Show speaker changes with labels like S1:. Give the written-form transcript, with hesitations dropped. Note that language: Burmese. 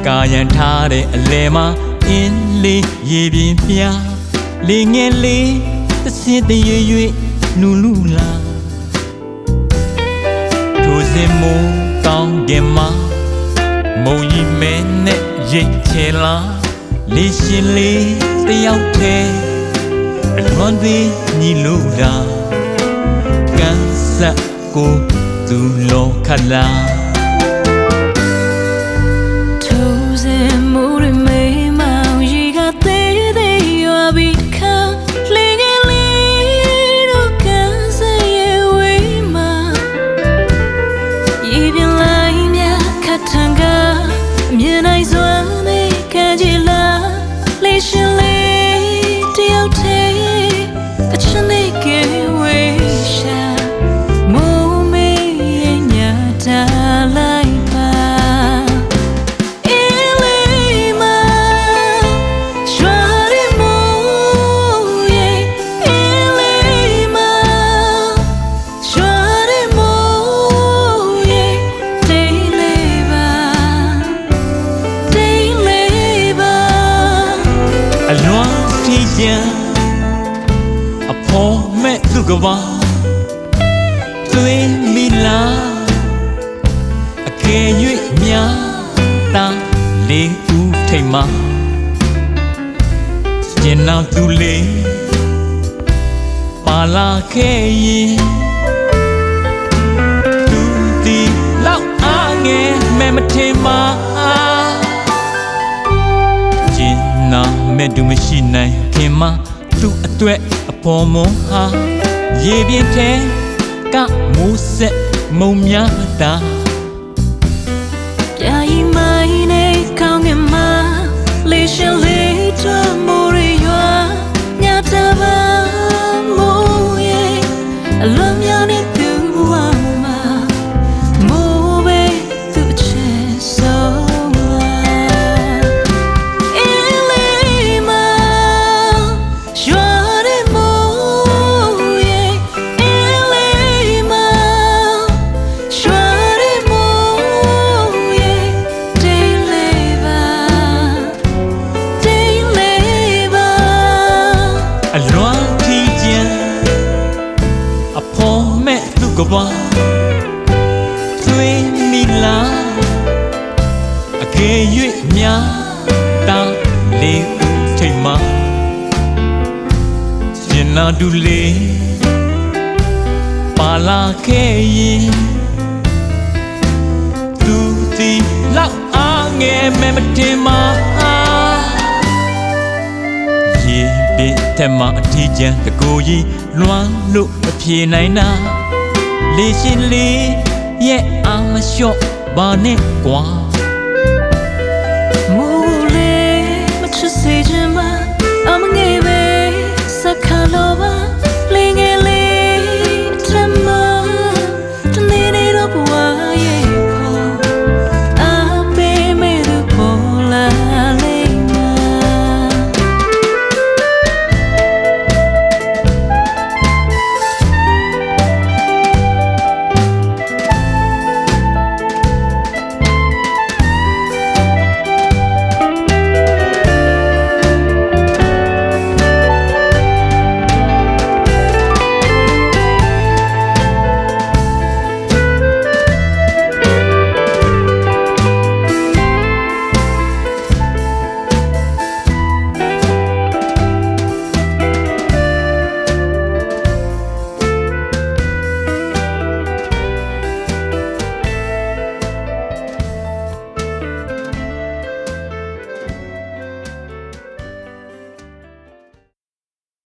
S1: ကာယံထားတဲ့အလဲမှာအင်းလေးရေပြင်းပြလေငယ်လေးတစ်စင်းတရွေ့ရွေ့နူလူလာထိုစင်မိုးကောင်းကင်မှာမုံကြီးမဲနဲ့ရိတ်ချေလာလေးရှင်လေးတယောက်တည်းအလွန်သေးညီလို့တာကန်ဆက်ကိုသူလောခလာ
S2: ထိုစင်မိုးရမေးမောင်ရေကသေးသေးရွာပြီးခါလေငယ်လေးတို့ကန်ဆက်ရဲ့ဝေးမှာရေပြင်းလိုက်မြခတ်ထန်ကအမြင်နိုင်စွာနဲ့ခံကြည့်လာလေးရှင်လေးတယောက်တည်းအချမ်းနဲ့ကဲဝေးရှာမိုးမေးရဲ့ညတာလိုက်ပါအင်းလေးမရွာရမိုးရဲ့အင်းလေးမရွာရမိုးရဲ့တိတ်လေးပါတိတ်လေးပါ
S1: အလွန်ထီးကျန်အဖော်မဲ့သူကဘာသွေးမီလာအကယ်၍များတာလေးဦးထိတ်မှာကျင်နာသူလေးပါလာခဲ့ရင်သူဒီလောက်အားငယ်မဲ့မထင်မှာကျင်နာမဲ့သူမရှိနိုင်ခင်မှာသူ့အတွက်အပေါ်မွန်ဟာရေပြင်းထဲကမိုးဆက်မုံများတာ
S2: ပြာရီမိုင်းနဲ့ကောင်းကင်မှာလေးရှင်လေးတို့မိုးရရွာညတာပါမိုးရဲ့အလွန်များနဲ့သူ့ဘဝမှာမိုးပဲသူ့ချစ်ဆုံးလာအင်းလေးမရွာတဲ့မိုးရဲ့အင်းလေးမရွာတဲ့မိုးရဲ့တိတ်လေးပါတိတ်လေးပါ
S1: အလွန်ထီးကျန်အဖော်မဲ့သူကဘာသွေးမီလာအကယ်၍များတာလေးဦးထိတ်မှာကျင်နာတူလေးပါလာခဲ့ရင်သူဒီလောက်အားငယ်မဲ့မတင်မှာရေပင်တက်မှာအထီးကျန်တကိုယ်ကြီးလွမ်းလို့မပြေနိုင်တာလေးရှင်လေးရဲ့အာမလျှော့ပါနဲ့ကွာ
S2: မိုးလေးမချစ်စေချင်မှာအမငယ်ပဲစခါလိုပါ